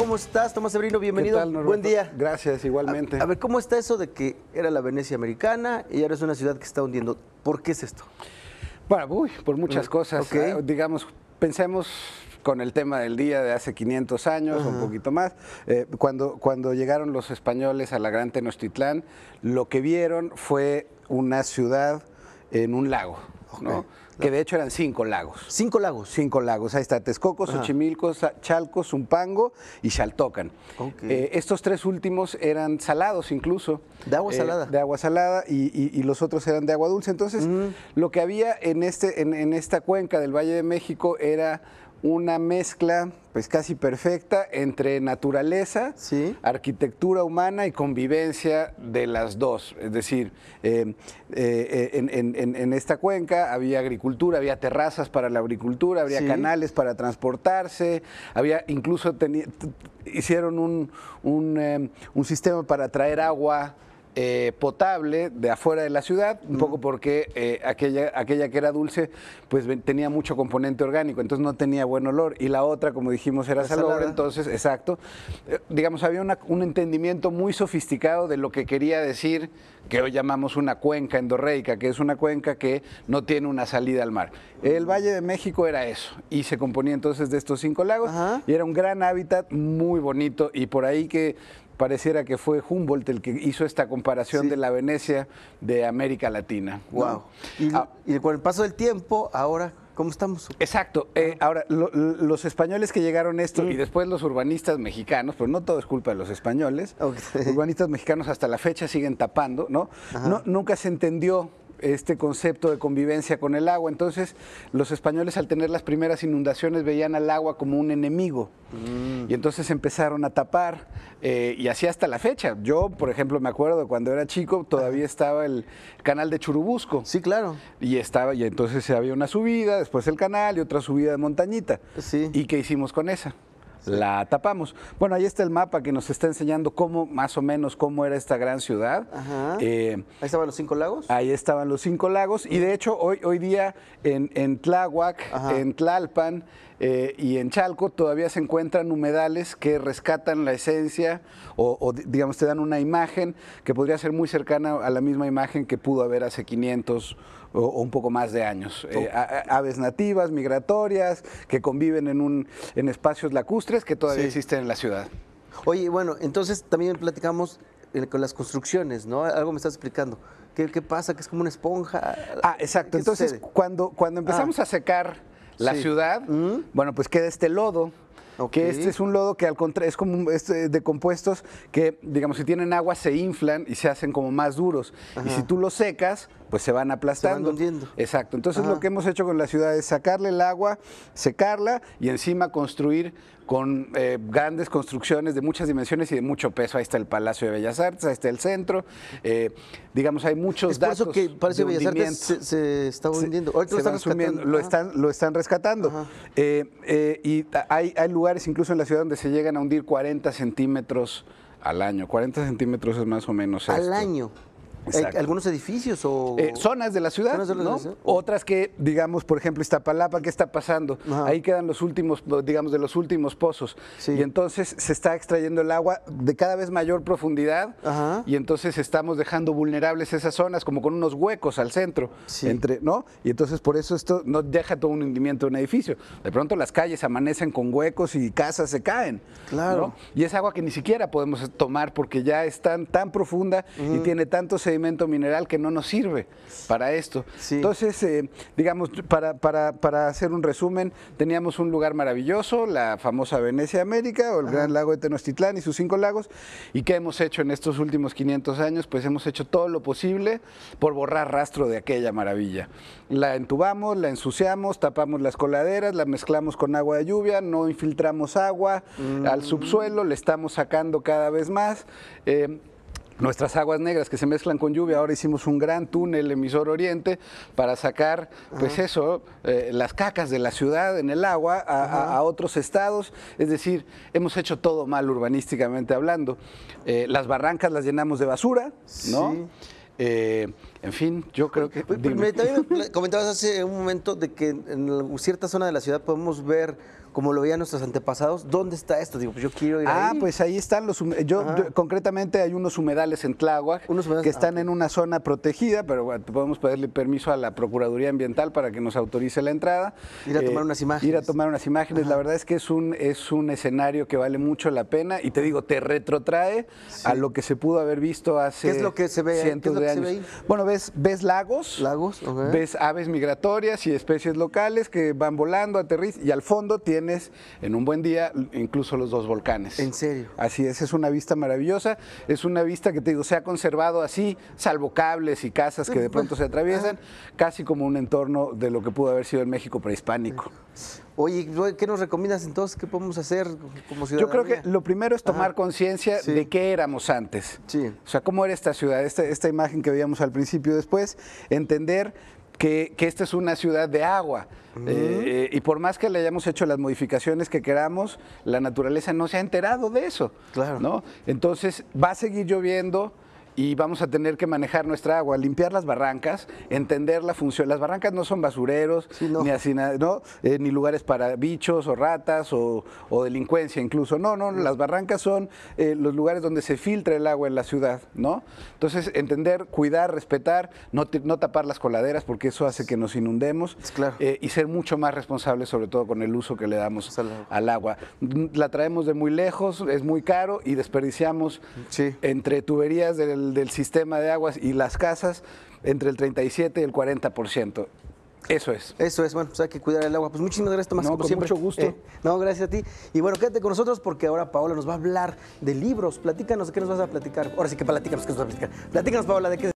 ¿cómo estás? Tomás Severino, bienvenido. ¿Qué tal, Norberto? Buen día. Gracias, igualmente. A ver, ¿cómo está eso de que era la Venecia americana y ahora es una ciudad que está hundiendo? ¿Por qué es esto? Bueno, por muchas cosas. Ok. Digamos, pensemos con el tema del día de hace 500 años, un poquito más. Cuando llegaron los españoles a la Gran Tenochtitlán, lo que vieron fue una ciudad en un lago, ¿no? Que de hecho eran 5 lagos. 5 lagos. 5 lagos. Ahí está Texcoco, Xochimilco, Chalco, Zumpango y Xaltocan. Okay. Estos 3 últimos eran salados incluso. De agua salada. De agua salada y los otros eran de agua dulce. Entonces, lo que había en esta cuenca del Valle de México era una mezcla pues casi perfecta entre naturaleza, Sí. arquitectura humana y convivencia de las dos. Es decir, en esta cuenca había agricultura, había terrazas para la agricultura, había canales para transportarse, había incluso hicieron un sistema para traer agua potable de afuera de la ciudad, un poco porque aquella que era dulce pues tenía mucho componente orgánico, entonces no tenía buen olor, y la otra, como dijimos, era salobre, entonces, exacto, digamos, había un entendimiento muy sofisticado de lo que quería decir que hoy llamamos una cuenca endorreica, que es una cuenca que no tiene una salida al mar. El Valle de México era eso, y se componía entonces de estos 5 lagos, y era un gran hábitat muy bonito, y por ahí que pareciera que fue Humboldt el que hizo esta comparación de la Venecia de América Latina. Wow. ¿No? Y con el paso del tiempo, ahora, ¿cómo estamos? Exacto. Ahora, los españoles que llegaron a esto y después los urbanistas mexicanos, pero no todo es culpa de los españoles, urbanistas mexicanos hasta la fecha siguen tapando, ¿no? Nunca se entendió este concepto de convivencia con el agua. Entonces, los españoles, al tener las primeras inundaciones, veían al agua como un enemigo. Y entonces empezaron a tapar, y así hasta la fecha. Yo, por ejemplo, me acuerdo de cuando era chico, todavía estaba el canal de Churubusco. Sí, claro. Y entonces había una subida, después el canal y otra subida de montañita. Sí. ¿Y qué hicimos con esa? La tapamos. Bueno, ahí está el mapa que nos está enseñando más o menos cómo era esta gran ciudad. Ahí estaban los 5 lagos. Ahí estaban los 5 lagos, y de hecho hoy día en Tláhuac, en Tlalpan y en Chalco todavía se encuentran humedales que rescatan la esencia o digamos te dan una imagen que podría ser muy cercana a la misma imagen que pudo haber hace 500 o un poco más de años. Aves nativas, migratorias, que conviven en espacios lacustres que todavía existen en la ciudad. Oye, bueno, entonces también platicamos con las construcciones, ¿no? Algo me estás explicando. ¿Qué pasa? Que es como una esponja. Exacto. Entonces, cuando empezamos a secar la ciudad, bueno, pues queda este lodo. Que este es un lodo que al contrario es como de compuestos que, digamos, si tienen agua se inflan y se hacen como más duros. Y si tú los secas, pues se van aplastando. Se van hundiendo. Exacto. Entonces lo que hemos hecho con la ciudad es sacarle el agua, secarla y encima construir con grandes construcciones de muchas dimensiones y de mucho peso. Ahí está el Palacio de Bellas Artes, ahí está el centro. Digamos, hay muchos datos. Es por eso que el Palacio de Bellas Artes se está hundiendo. Ahorita lo están rescatando. Lo están rescatando. Y hay lugares incluso en la ciudad donde se llegan a hundir 40 centímetros al año. 40 centímetros es más o menos ¿Al esto. año? ¿Algunos edificios o...? Zonas de la ciudad, Zonas de la ciudad. Otras que, digamos, por ejemplo, Iztapalapa, ¿qué está pasando? Ahí quedan los últimos, digamos, de los últimos pozos. Y entonces se está extrayendo el agua de cada vez mayor profundidad y entonces estamos dejando vulnerables esas zonas como con unos huecos al centro, ¿no? Y entonces por eso esto no deja todo un hundimiento de un edificio. De pronto las calles amanecen con huecos y casas se caen. Claro. ¿No? Y es agua que ni siquiera podemos tomar porque ya es tan profunda y tiene tanto sedimento mineral que no nos sirve para esto. Entonces, digamos, para hacer un resumen, teníamos un lugar maravilloso, la famosa Venecia América o el Gran Lago de Tenochtitlán y sus 5 lagos. ¿Y qué hemos hecho en estos últimos 500 años? Pues hemos hecho todo lo posible por borrar rastro de aquella maravilla. La entubamos, la ensuciamos, tapamos las coladeras, la mezclamos con agua de lluvia, no infiltramos agua al subsuelo, le estamos sacando cada vez más. Nuestras aguas negras que se mezclan con lluvia, ahora hicimos un gran túnel emisor oriente para sacar, pues eso, las cacas de la ciudad en el agua a otros estados. Es decir, hemos hecho todo mal urbanísticamente hablando. Las barrancas las llenamos de basura, ¿no? En fin, yo creo que... También comentabas hace un momento de que en cierta zona de la ciudad podemos ver como lo veían nuestros antepasados. ¿Dónde está esto? Digo, pues yo quiero ir ahí. Pues ahí están yo concretamente hay unos humedales en Tláhuac que están en una zona protegida, pero bueno, podemos pedirle permiso a la Procuraduría Ambiental para que nos autorice la entrada. Ir a tomar unas imágenes. Ir a tomar unas imágenes. La verdad es que es un escenario que vale mucho la pena y te digo, te retrotrae a lo que se pudo haber visto hace ¿Qué es lo que se ve? cientos de años. Bueno, ves lagos, ves aves migratorias y especies locales que van volando, aterrizan, y al fondo tienes en un buen día incluso los 2 volcanes. ¿En serio? Así es una vista maravillosa, es una vista que te digo, se ha conservado así, salvo cables y casas que de pronto se atraviesan, casi como un entorno de lo que pudo haber sido el México prehispánico. Oye, ¿qué nos recomiendas entonces? ¿Qué podemos hacer como ciudadanía? Yo creo que lo primero es tomar conciencia de qué éramos antes. Sí. O sea, cómo era esta ciudad, esta imagen que veíamos al principio. Después, entender que esta es una ciudad de agua. Y por más que le hayamos hecho las modificaciones que queramos, la naturaleza no se ha enterado de eso. Claro. ¿No? Entonces, va a seguir lloviendo y vamos a tener que manejar nuestra agua, limpiar las barrancas, entender la función. Las barrancas no son basureros, ni así, ni lugares para bichos o ratas o delincuencia incluso. No, las barrancas son los lugares donde se filtra el agua en la ciudad, ¿no? Entonces, entender, cuidar, respetar, no tapar las coladeras porque eso hace que nos inundemos. Claro. Y ser mucho más responsables, sobre todo con el uso que le damos al agua. La traemos de muy lejos, es muy caro y desperdiciamos entre tuberías del sistema de aguas y las casas entre el 37 y el 40%. Eso es. Bueno, pues hay que cuidar el agua. Pues muchísimas gracias, Tomás. Con siempre. Mucho gusto. Gracias a ti. Y bueno, quédate con nosotros porque ahora Paola nos va a hablar de libros. Platícanos, ¿de qué nos vas a platicar? Ahora sí que platícanos, ¿qué nos vas a platicar? Platícanos, Paola, ¿de qué